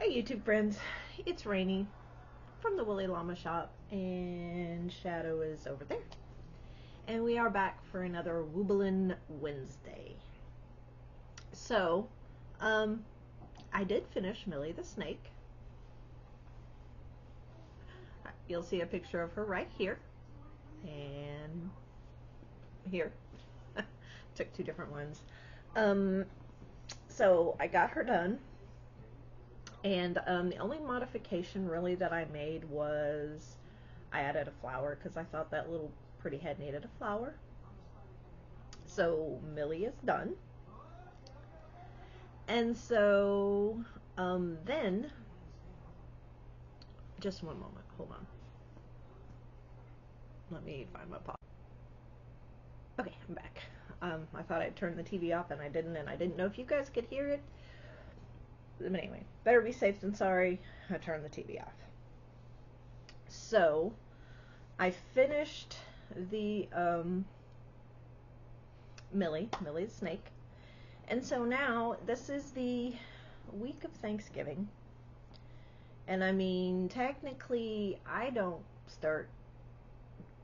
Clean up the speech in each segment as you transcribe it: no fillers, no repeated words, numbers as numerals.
Hi YouTube friends, it's Ranee from the Woolly Llama shop, and Shadow is over there. And we are back for another Wooblin Wednesday. So, I did finish Millie the snake. You'll see a picture of her right here, and here. Took two different ones. So I got her done. And the only modification really that I made was I added a flower because I thought that little pretty head needed a flower. So Millie is done. And so then, just one moment, hold on. Let me find my pot. Okay, I'm back. I thought I'd turn the TV off and I didn't know if you guys could hear it. But anyway, better be safe than sorry. I turned the TV off. So, I finished the Millie the snake. And so now, this is the week of Thanksgiving. And I mean, technically, I don't start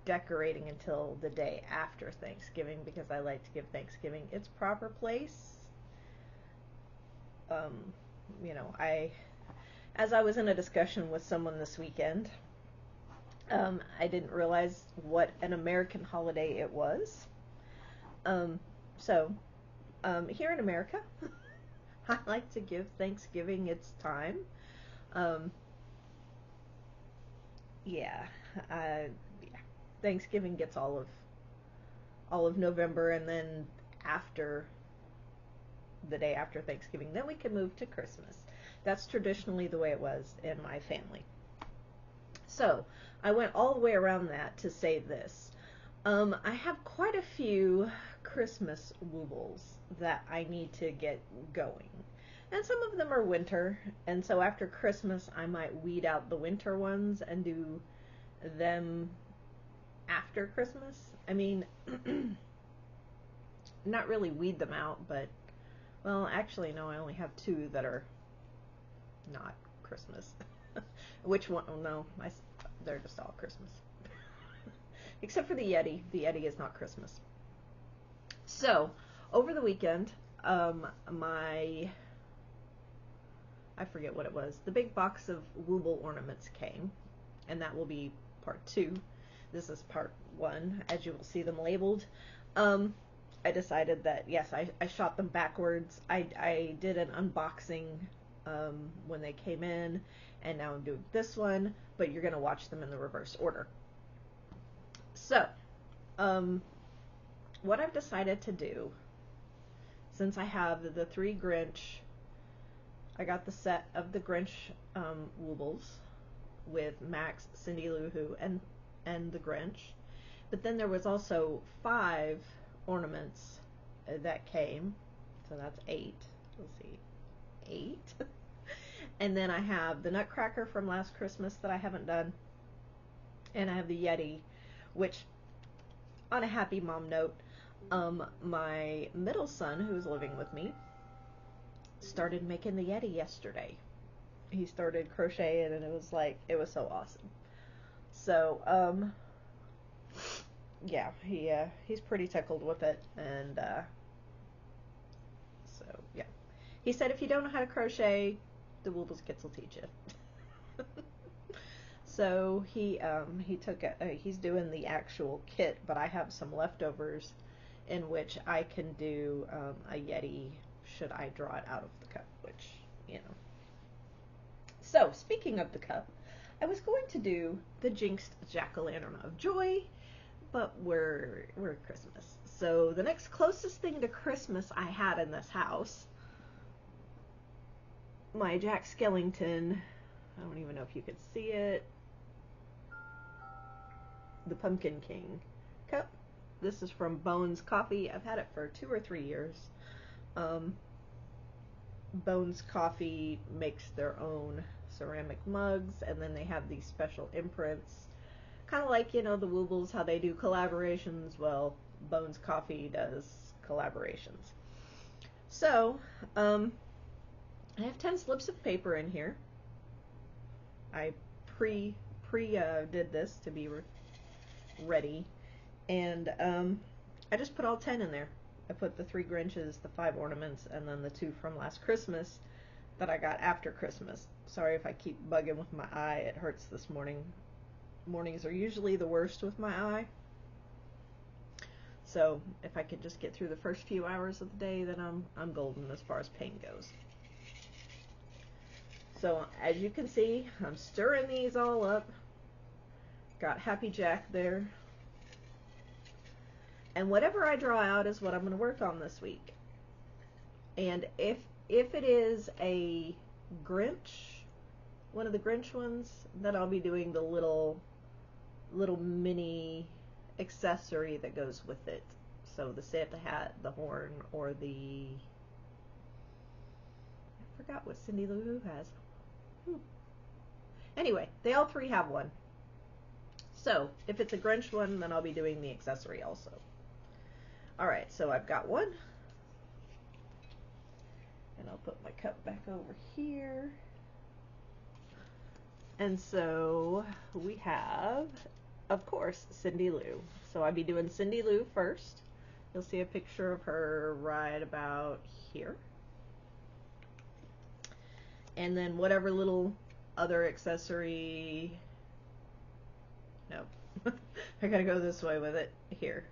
decorating until the day after Thanksgiving because I like to give Thanksgiving its proper place. You know, as I was in a discussion with someone this weekend, I didn't realize what an American holiday it was. So, here in America, I like to give Thanksgiving its time. Yeah, Thanksgiving gets all of November, and then after the day after Thanksgiving, then we can move to Christmas. That's traditionally the way it was in my family. So I went all the way around that to say this. I have quite a few Christmas woobles that I need to get going. And some of them are winter, and so after Christmas I might weed out the winter ones and do them after Christmas. I mean, not really weed them out, but well, actually, no, I only have two that are not Christmas. Which one? Oh, no, they're just all Christmas. Except for the Yeti. The Yeti is not Christmas. So, over the weekend, I forget what it was. The big box of Wooble ornaments came, and that will be part 2. This is part 1, as you will see them labeled. I decided that, yes, I shot them backwards. I did an unboxing when they came in, and now I'm doing this one, but you're going to watch them in the reverse order. So, what I've decided to do, since I have the 3 Grinch, I got the set of the Grinch Woobles with Max, Cindy Lou Who, and the Grinch. But then there was also 5 ornaments that came, so that's 8. Let's see, 8. And then I have the Nutcracker from last Christmas that I haven't done, and I have the Yeti, which, on a happy mom note, my middle son, who's living with me, started making the Yeti yesterday. He started crocheting, and it was so awesome. So, yeah, he's pretty tickled with it, and so yeah. He said if you don't know how to crochet, the Woobles Kits will teach you. So he took he's doing the actual kit, but I have some leftovers in which I can do a Yeti should I draw it out of the cup, which, you know. So speaking of the cup, I was going to do the Jinxed Jack-o'-lantern of Joy, but we're Christmas. So the next closest thing to Christmas I had in this house, my Jack Skellington, I don't even know if you could see it, the Pumpkin King cup. This is from Bones Coffee. I've had it for 2 or 3 years. Bones Coffee makes their own ceramic mugs, and then they have these special imprints. Kind of like, you know, the Woobles, how they do collaborations. Well, Bones Coffee does collaborations. So, I have 10 slips of paper in here. I pre did this to be ready, and I just put all 10 in there. I put the 3 Grinches, the 5 ornaments, and then the 2 from last Christmas that I got after Christmas. Sorry if I keep bugging with my eye. It hurts this morning. Mornings are usually the worst with my eye. So if I could just get through the first few hours of the day, then I'm golden as far as pain goes. So as you can see, I'm stirring these all up. Got Happy Jack there. And whatever I draw out is what I'm going to work on this week. And if it is a Grinch, one of the Grinch ones, then I'll be doing the little mini accessory that goes with it. So the Santa hat, the horn, or the... I forgot what Cindy Lou Who has. Anyway, they all 3 have one. So if it's a Grinch one, then I'll be doing the accessory also. Alright, so I've got one. And I'll put my cup back over here. And so we have, of course, Cindy Lou. So I'll be doing Cindy Lou first. You'll see a picture of her right about here. And then whatever little other accessory... No. I gotta go this way with it. Here.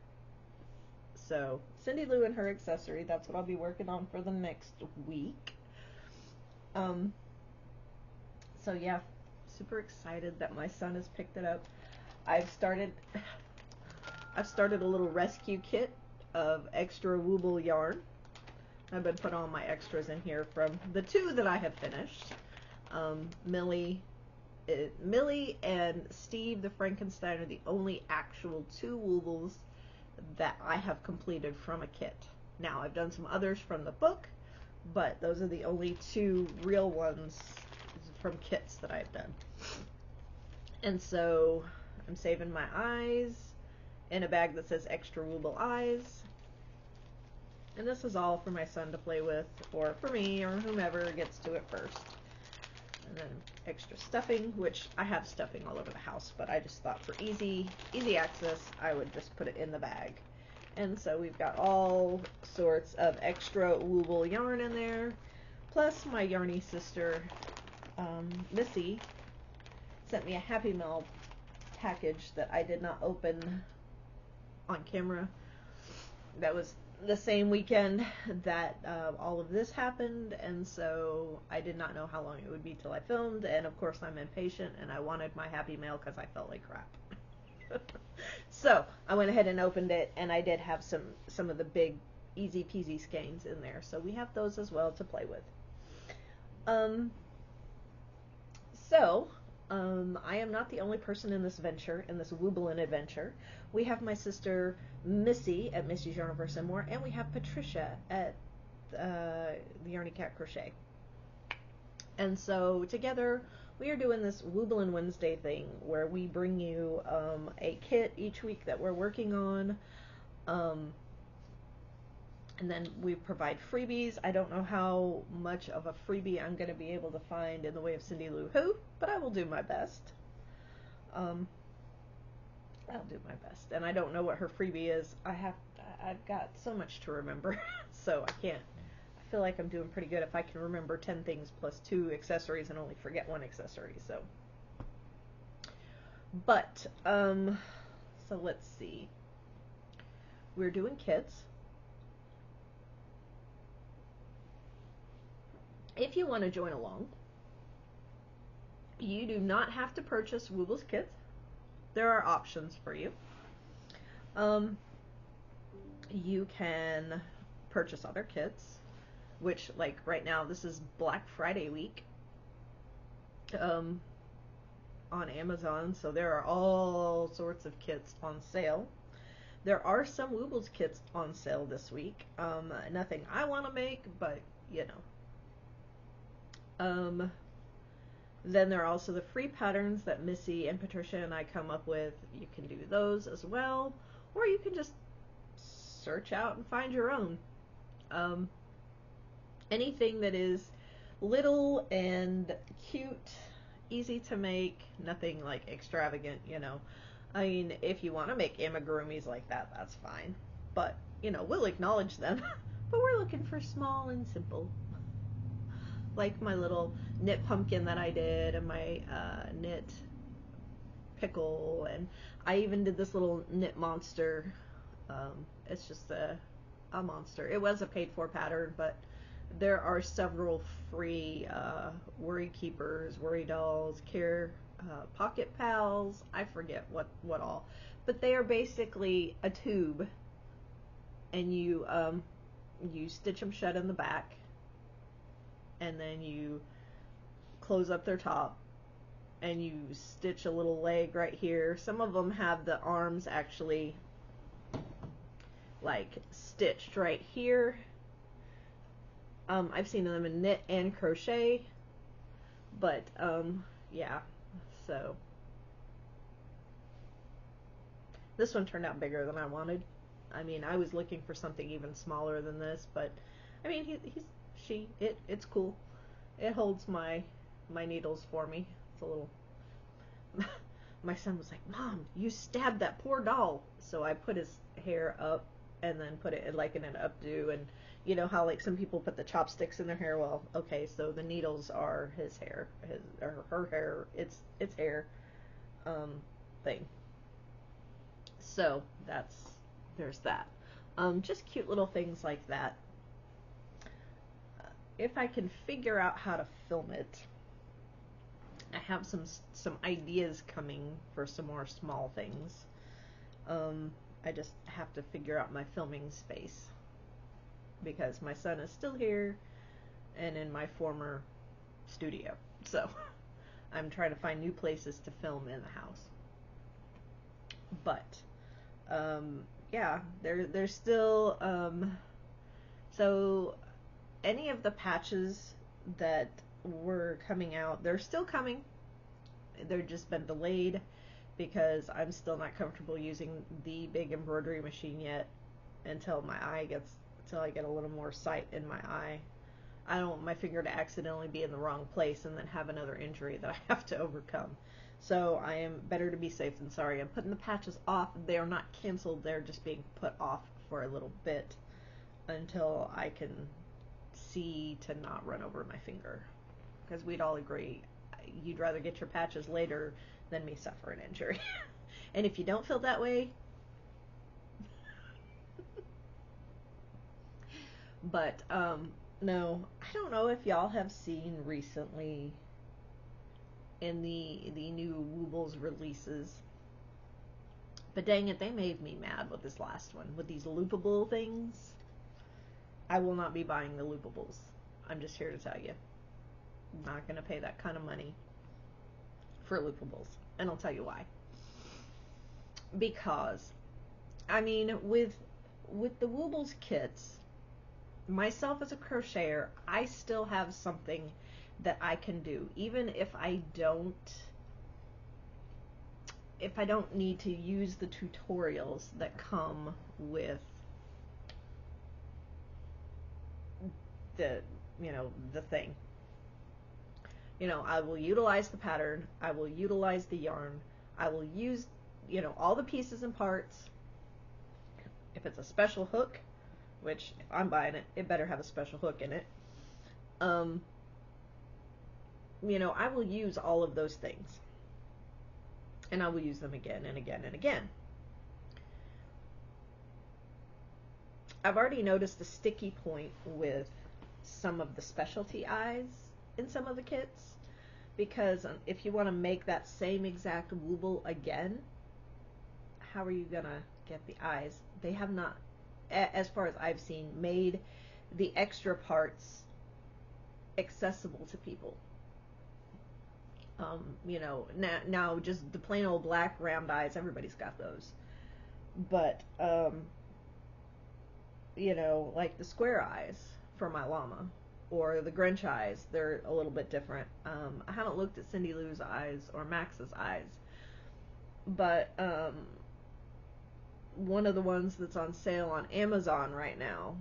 So, Cindy Lou and her accessory, that's what I'll be working on for the next week. So yeah, super excited that my son has picked it up. I've started a little rescue kit of extra Wooblin yarn. I've been putting all my extras in here from the 2 that I have finished. Millie and Steve the Frankenstein are the only actual 2 Woobles that I have completed from a kit. Now, I've done some others from the book, but those are the only 2 real ones from kits that I've done. And so, I'm saving my eyes in a bag that says extra Wooble eyes. And this is all for my son to play with, or for me, or whomever gets to it first. And then extra stuffing, which I have stuffing all over the house, but I just thought for easy access, I would just put it in the bag. And so we've got all sorts of extra Wooble yarn in there, plus my yarny sister, Missi, sent me a Happy Mail package that I did not open on camera. That was the same weekend that all of this happened, and so I did not know how long it would be till I filmed, and of course I'm impatient and I wanted my Happy Mail because I felt like crap. So I went ahead and opened it, and I did have some of the big easy peasy skeins in there, so we have those as well to play with. I am not the only person in this venture, in this Wooblin adventure. We have my sister Missi at Missi's Yarniverse and More, and we have Patricia at the Yarny Cat Crochet. And so together we are doing this Wooblin Wednesday thing where we bring you a kit each week that we're working on. And then we provide freebies. I don't know how much of a freebie I'm going to be able to find in the way of Cindy Lou Who, but I will do my best. I'll do my best. And I don't know what her freebie is. I've got so much to remember, so I can't. I feel like I'm doing pretty good if I can remember 10 things plus 2 accessories and only forget 1 accessory, so. But, so let's see. We're doing kits. If you want to join along, you do not have to purchase Wooble's kits. There are options for you. You can purchase other kits, which, like right now, this is Black Friday week on Amazon, so there are all sorts of kits on sale. There are some Wooble's kits on sale this week. Nothing I want to make, but you know. Then there are also the free patterns that Missi and Patricia and I come up with. You can do those as well, or you can just search out and find your own. Anything that is little and cute easy to make, nothing like extravagant, you know. I mean, if you want to make amigurumis like that, that's fine. But, you know, we'll acknowledge them. But we're looking for small and simple. Like my little knit pumpkin that I did, and my knit pickle, and I even did this little knit monster. It's just a monster. It was a paid for pattern, but there are several free worry keepers, worry dolls, care pocket pals. I forget what all, but they are basically a tube, and you stitch them shut in the back, and then you close up their top, and you stitch a little leg right here. Some of them have the arms actually like stitched right here. I've seen them in knit and crochet, but yeah, so this one turned out bigger than I wanted. I mean, I was looking for something even smaller than this, but I mean, it's cool. It holds my needles for me. It's a little. My son was like, "Mom, you stabbed that poor doll." So I put his hair up and then put it like in an updo, and you know how like some people put the chopsticks in their hair. Well, okay, so the needles are his hair, his or her hair. It's hair thing. So there's that. Just cute little things like that. If I can figure out how to film it, I have some ideas coming for some more small things. I just have to figure out my filming space, because my son is still here and in my former studio. So I'm trying to find new places to film in the house. But yeah, there's still so any of the patches that were coming out, they're still coming. They're just been delayed because I'm still not comfortable using the big embroidery machine yet until I get a little more sight in my eye. I don't want my finger to accidentally be in the wrong place and then have another injury that I have to overcome. So I am better to be safe than sorry. I'm putting the patches off. They are not canceled. They're just being put off for a little bit until I can see to not run over my finger. Because we'd all agree, you'd rather get your patches later than me suffer an injury. And if you don't feel that way, but no, I don't know if y'all have seen recently in the new Woobles releases, but dang it, they made me mad with this last one with these loopable things. I will not be buying the loopables. I'm just here to tell you, I'm not going to pay that kind of money for loopables, and I'll tell you why. Because I mean, with the Woobles kits, myself as a crocheter, I still have something that I can do, even if I don't need to use the tutorials that come with the the thing. I will utilize the pattern, I will utilize the yarn, I will use all the pieces and parts. If it's a special hook, which if I'm buying it, it better have a special hook in it. I will use all of those things, and I will use them again and again and again. I've already noticed a sticky point with some of the specialty eyes in some of the kits, because if you want to make that same exact wooble again, how are you gonna get the eyes? They have not, as far as I've seen, made the extra parts accessible to people. Now just the plain old black round eyes, everybody's got those. But like the square eyes for my llama, or the Grinch eyes, they're a little bit different. I haven't looked at Cindy Lou's eyes or Max's eyes, but one of the ones that's on sale on Amazon right now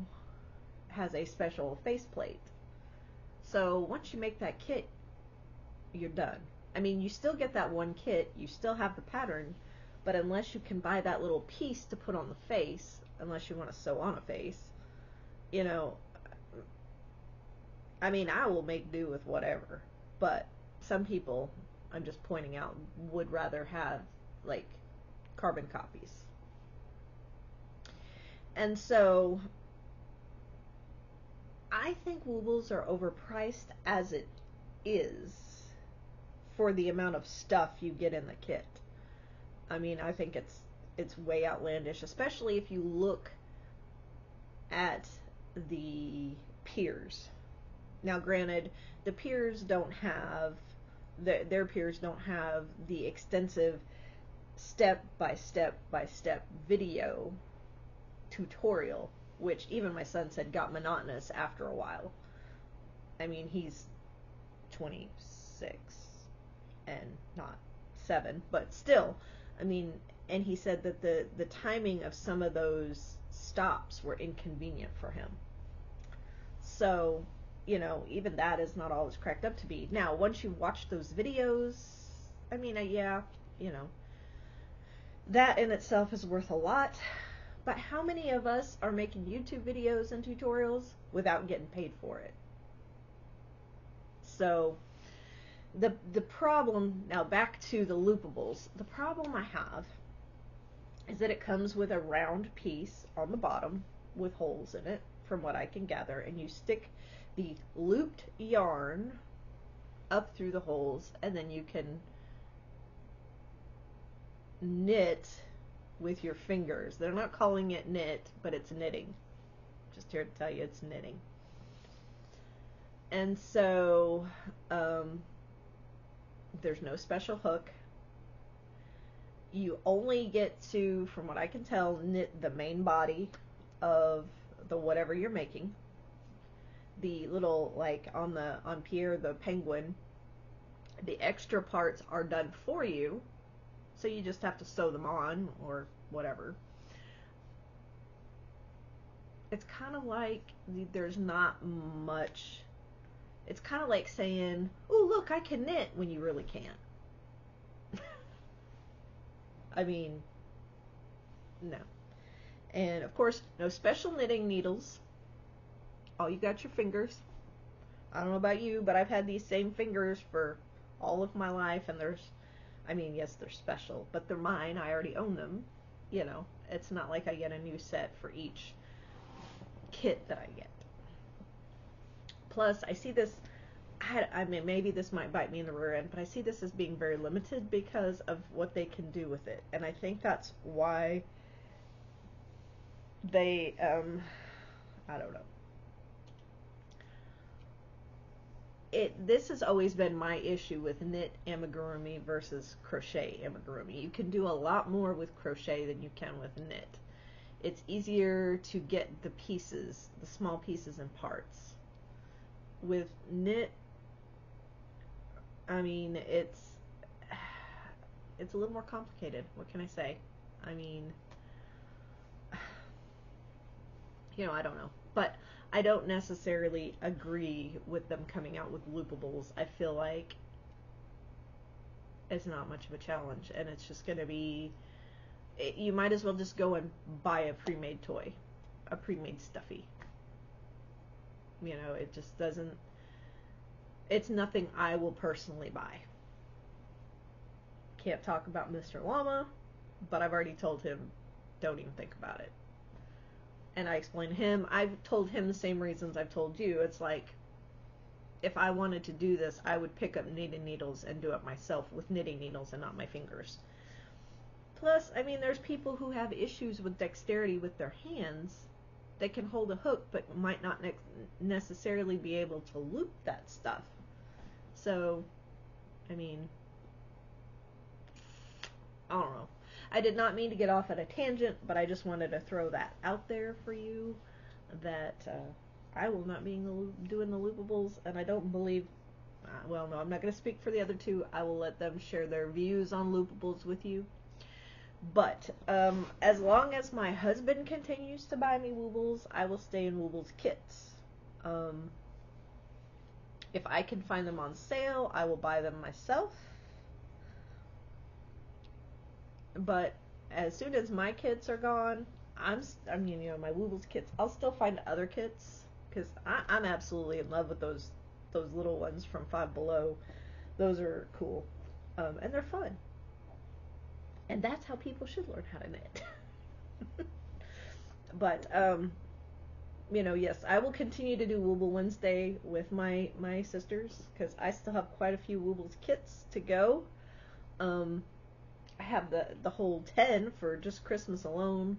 has a special faceplate. So once you make that kit, you're done. I mean, you still get that one kit, you still have the pattern, but unless you can buy that little piece to put on the face, unless you want to sew on a face, you know, I mean, I will make do with whatever, but some people, I'm just pointing out, would rather have, like, carbon copies. And so, I think Woobles are overpriced as it is for the amount of stuff you get in the kit. I mean, I think it's way outlandish, especially if you look at the piers. Now, granted, the piers don't have their piers don't have the extensive step by step by step video tutorial, which even my son said got monotonous after a while. I mean, he's 26 and not 7, but still, I mean, and he said that the timing of some of those stops were inconvenient for him. So, you know, even that is not all it's cracked up to be. Now, once you watch those videos, I mean, yeah, you know, that in itself is worth a lot. But how many of us are making YouTube videos and tutorials without getting paid for it? So, the problem, now back to the loopables, the problem I have is that it comes with a round piece on the bottom with holes in it, from what I can gather, and you stick the looped yarn up through the holes, and then you can knit with your fingers. They're not calling it knit, but it's knitting. Just here to tell you it's knitting. And so there's no special hook. You only get to, from what I can tell, knit the main body of the whatever you're making. The little, like on Pierre the penguin, the extra parts are done for you, so you just have to sew them on or whatever. It's kind of like there's not much. It's kind of like saying, "Oh, look, I can knit," when you really can't. I mean, no. And of course, no special knitting needles. All you got your fingers. I don't know about you, but I've had these same fingers for all of my life, and I mean, yes, they're special, but they're mine. I already own them. You know, it's not like I get a new set for each kit that I get. Plus, I see this, I mean, maybe this might bite me in the rear end, but I see this as being very limited because of what they can do with it. And I think that's why they, I don't know. This has always been my issue with knit amigurumi versus crochet amigurumi. You can do a lot more with crochet than you can with knit. It's easier to get the pieces, the small pieces and parts. With knit, I mean, it's a little more complicated. What can I say? I mean, you know, I don't know. But I don't necessarily agree with them coming out with loopables. I feel like it's not much of a challenge, and it's just going to be, you might as well just go and buy a pre-made toy, a pre-made stuffy. You know, it just doesn't, it's nothing I will personally buy. Can't talk about Mr. Llama, but I've already told him, don't even think about it. And I explained to him, I've told him the same reasons I've told you. It's like, if I wanted to do this, I would pick up knitting needles and do it myself with knitting needles and not my fingers. Plus, I mean, there's people who have issues with dexterity with their hands that can hold a hook but might not necessarily be able to loop that stuff. So, I mean, I don't know. I did not mean to get off at a tangent, but I just wanted to throw that out there for you, that I will not be doing the loopables, and I don't believe, well, no, I'm not going to speak for the other two. I will let them share their views on loopables with you. But as long as my husband continues to buy me Woobles, I will stay in Woobles kits. If I can find them on sale, I will buy them myself. But as soon as my kits are gone, I mean, my Woobles kits, I'll still find other kits because I'm absolutely in love with those little ones from Five Below. Those are cool, and they're fun. And that's how people should learn how to knit. But yes, I will continue to do Wooblin Wednesday with my sisters because I still have quite a few Woobles kits to go. I have the whole 10 for just Christmas alone.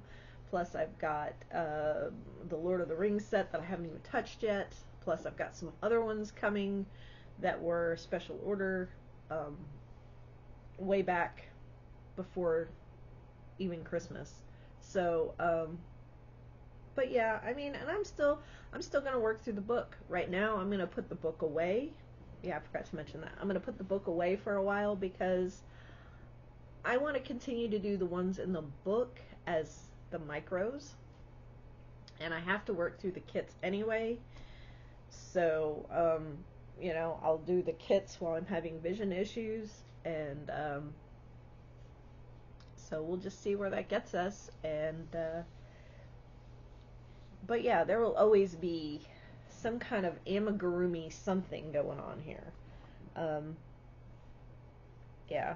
Plus, I've got the Lord of the Rings set that I haven't even touched yet. Plus, I've got some other ones coming that were special order way back before even Christmas. So, but yeah, I mean, and I'm still gonna work through the book. Right now, I'm gonna put the book away. Yeah, I forgot to mention that. I'm gonna put the book away for a while because I want to continue to do the ones in the book as the micros, and I have to work through the kits anyway. So, I'll do the kits while I'm having vision issues, and so we'll just see where that gets us. And but yeah, there will always be some kind of amigurumi something going on here. Yeah.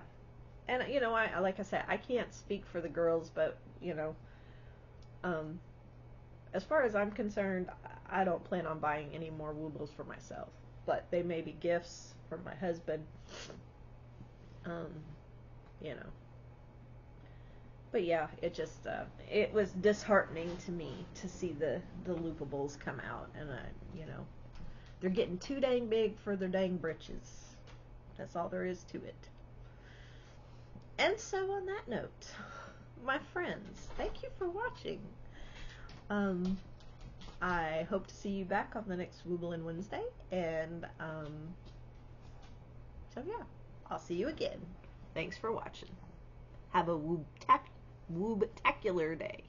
And I like I said, I can't speak for the girls, but um, as far as I'm concerned, I don't plan on buying any more Woobles for myself. But they may be gifts from my husband. Um, you know. But yeah, it was disheartening to me to see the loopables come out, and they're getting too dang big for their dang britches. That's all there is to it. And so on that note, my friends, thank you for watching. I hope to see you back on the next Wooblin Wednesday, and so yeah, I'll see you again. Thanks for watching. Have a woob-tacular day.